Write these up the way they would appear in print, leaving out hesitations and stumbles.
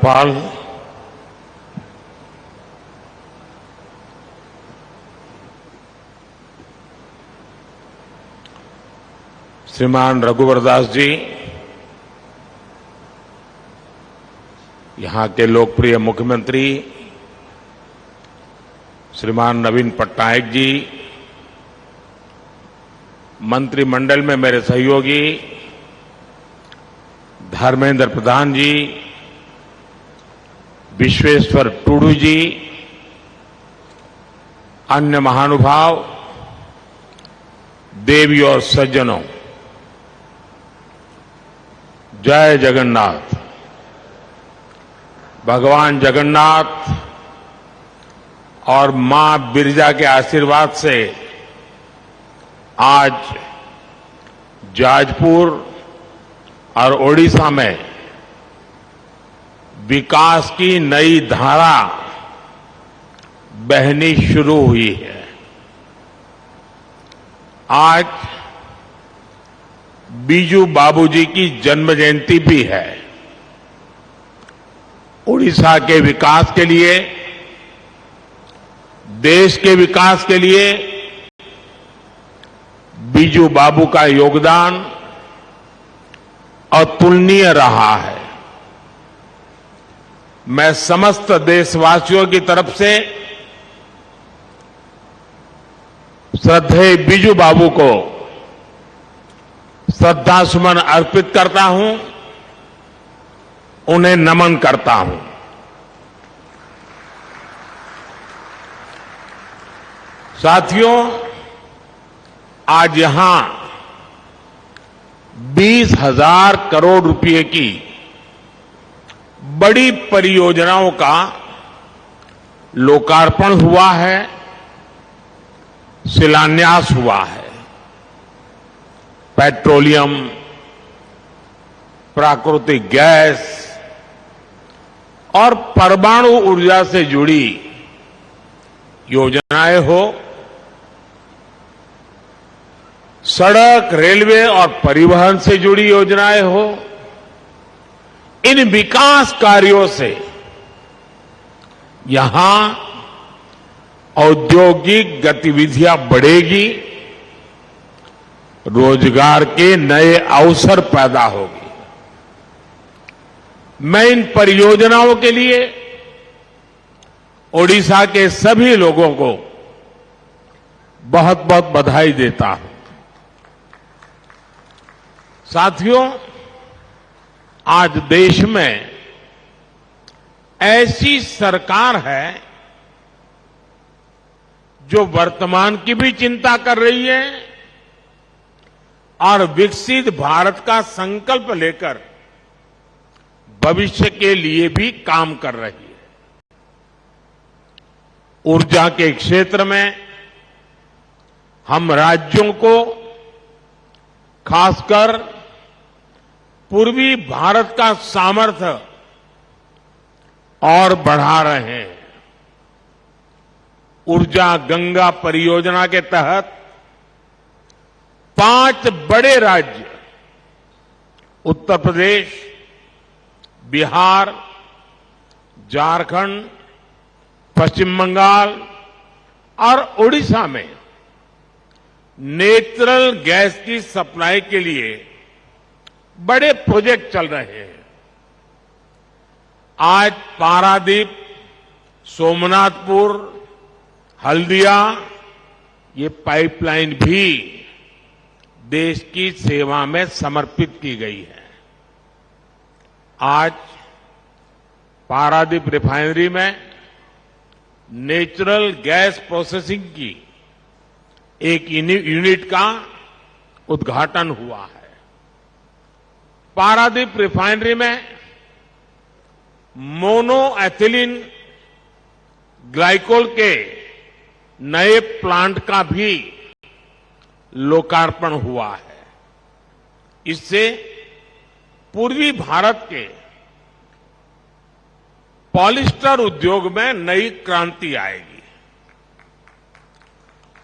राज्यपाल श्रीमान रघुवर दास जी, यहां के लोकप्रिय मुख्यमंत्री श्रीमान नवीन पटनायक जी, मंत्रिमंडल में मेरे सहयोगी धर्मेंद्र प्रधान जी, विश्वेश्वर टूडू जी, अन्य महानुभाव, देवी और सज्जनों, जय जगन्नाथ। भगवान जगन्नाथ और मां बिरजा के आशीर्वाद से आज जाजपुर और ओडिशा में विकास की नई धारा बहनी शुरू हुई है। आज बीजू बाबूजी की जन्म जयंती भी है। ओडिशा के विकास के लिए, देश के विकास के लिए बीजू बाबू का योगदान अतुलनीय रहा है। मैं समस्त देशवासियों की तरफ से श्रद्धेय बीजू बाबू को श्रद्धा सुमन अर्पित करता हूं, उन्हें नमन करता हूं। साथियों, आज यहां 20,000 करोड़ रुपए की बड़ी परियोजनाओं का लोकार्पण हुआ है, शिलान्यास हुआ है। पेट्रोलियम, प्राकृतिक गैस और परमाणु ऊर्जा से जुड़ी योजनाएं हो, सड़क, रेलवे और परिवहन से जुड़ी योजनाएं हो, इन विकास कार्यों से यहां औद्योगिक गतिविधियां बढ़ेगी, रोजगार के नए अवसर पैदा होगी। मैं इन परियोजनाओं के लिए ओडिशा के सभी लोगों को बहुत बहुत बधाई देता हूं। साथियों, आज देश में ऐसी सरकार है जो वर्तमान की भी चिंता कर रही है और विकसित भारत का संकल्प लेकर भविष्य के लिए भी काम कर रही है। ऊर्जा के क्षेत्र में हम राज्यों को, खासकर पूर्वी भारत का सामर्थ्य और बढ़ा रहे हैं। ऊर्जा गंगा परियोजना के तहत 5 बड़े राज्य उत्तर प्रदेश, बिहार, झारखंड, पश्चिम बंगाल और ओडिशा में नेचुरल गैस की सप्लाई के लिए बड़े प्रोजेक्ट चल रहे हैं। आज पारादीप, सोमनाथपुर, हल्दिया, ये पाइपलाइन भी देश की सेवा में समर्पित की गई है। आज पारादीप रिफाइनरी में नेचुरल गैस प्रोसेसिंग की एक यूनिट का उद्घाटन हुआ है। पारादीप रिफाइनरी में मोनो एथिलीन ग्लाइकोल के नए प्लांट का भी लोकार्पण हुआ है। इससे पूर्वी भारत के पॉलिस्टर उद्योग में नई क्रांति आएगी।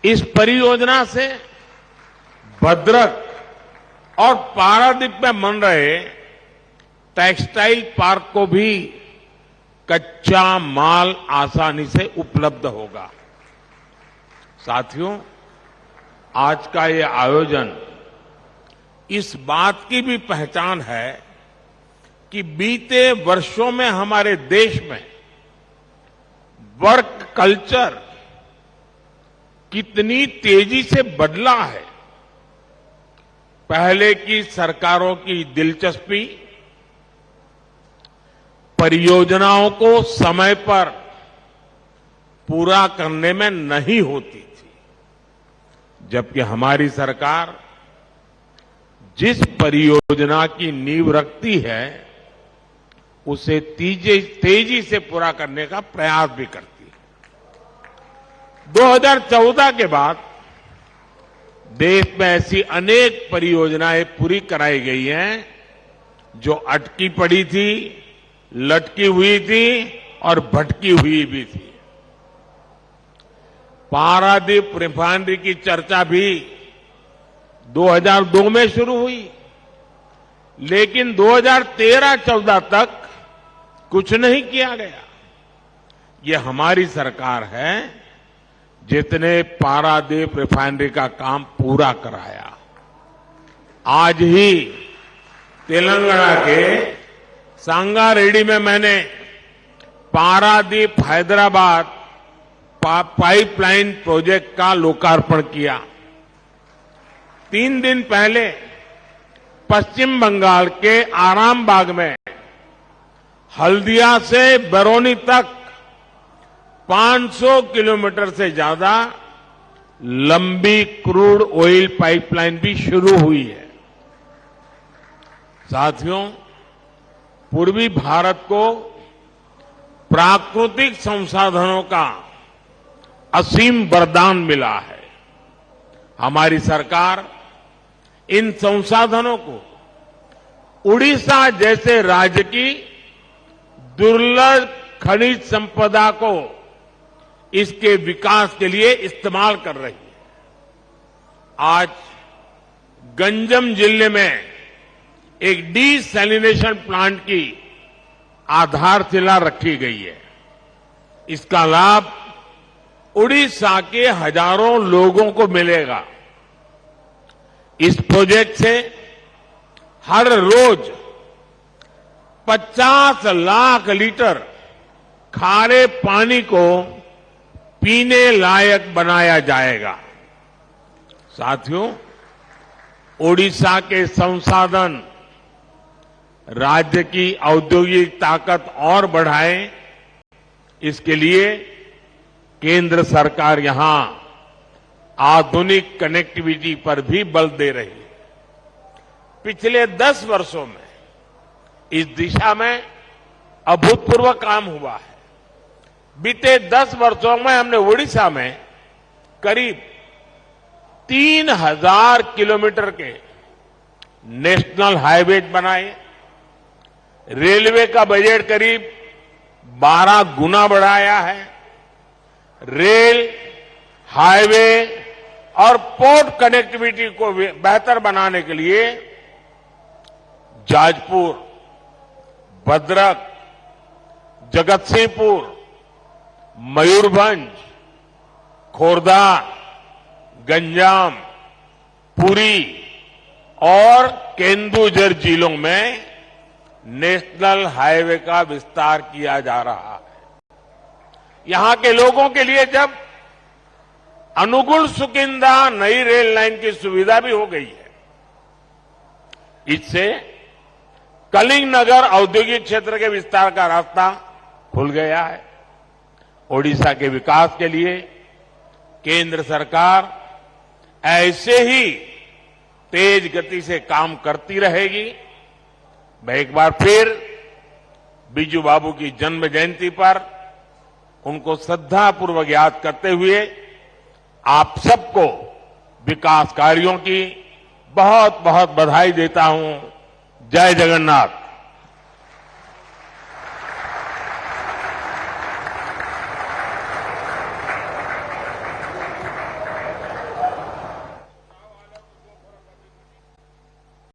इस परियोजना से भद्रक और पारादीप में बन रहे टेक्सटाइल पार्क को भी कच्चा माल आसानी से उपलब्ध होगा। साथियों, आज का ये आयोजन इस बात की भी पहचान है कि बीते वर्षों में हमारे देश में वर्क कल्चर कितनी तेजी से बदला है। पहले की सरकारों की दिलचस्पी परियोजनाओं को समय पर पूरा करने में नहीं होती थी, जबकि हमारी सरकार जिस परियोजना की नींव रखती है उसे तेजी से पूरा करने का प्रयास भी करती है। 2014 के बाद देश में ऐसी अनेक परियोजनाएं पूरी कराई गई हैं जो अटकी पड़ी थी, लटकी हुई थी और भटकी हुई भी थी। पारादीप रिफाइनरी की चर्चा भी 2002 में शुरू हुई, लेकिन 2013-14 तक कुछ नहीं किया गया। ये हमारी सरकार है जितने पारादीप रिफाइनरी का काम पूरा कराया। आज ही तेलंगाना के सांगारेड्डी में मैंने पारादीप हैदराबाद पाइपलाइन प्रोजेक्ट का लोकार्पण किया। 3 दिन पहले पश्चिम बंगाल के आरामबाग में हल्दिया से बरौनी तक 500 किलोमीटर से ज्यादा लंबी क्रूड ऑयल पाइपलाइन भी शुरू हुई है। साथियों, पूर्वी भारत को प्राकृतिक संसाधनों का असीम वरदान मिला है। हमारी सरकार इन संसाधनों को उड़ीसा जैसे राज्य की दुर्लभ खनिज संपदा को इसके विकास के लिए इस्तेमाल कर रही है। आज गंजम जिले में एक डीसैलिनेशन प्लांट की आधारशिला रखी गई है। इसका लाभ उड़ीसा के हजारों लोगों को मिलेगा। इस प्रोजेक्ट से हर रोज 50 लाख लीटर खारे पानी को पीने लायक बनाया जाएगा। साथियों, ओडिशा के संसाधन राज्य की औद्योगिक ताकत और बढ़ाएं, इसके लिए केंद्र सरकार यहां आधुनिक कनेक्टिविटी पर भी बल दे रही है। पिछले 10 वर्षों में इस दिशा में अभूतपूर्व काम हुआ है। बीते 10 वर्षों में हमने ओडिशा में करीब 3000 किलोमीटर के नेशनल हाईवे बनाए, रेलवे का बजट करीब 12 गुना बढ़ाया है। रेल, हाईवे और पोर्ट कनेक्टिविटी को बेहतर बनाने के लिए जाजपुर, भद्रक, जगतसिंहपुर, मयूरभंज, खोर्धा, गंजाम, पुरी और केंदुझर जिलों में नेशनल हाईवे का विस्तार किया जा रहा है। यहां के लोगों के लिए जब अनुगुण सुकिंदा नई रेल लाइन की सुविधा भी हो गई है, इससे कलिंग नगर औद्योगिक क्षेत्र के विस्तार का रास्ता खुल गया है। ओडिशा के विकास के लिए केंद्र सरकार ऐसे ही तेज गति से काम करती रहेगी। मैं एक बार फिर बीजू बाबू की जन्म जयंती पर उनको श्रद्धापूर्वक याद करते हुए आप सबको विकास कार्यों की बहुत बहुत बधाई देता हूं। जय जगन्नाथ।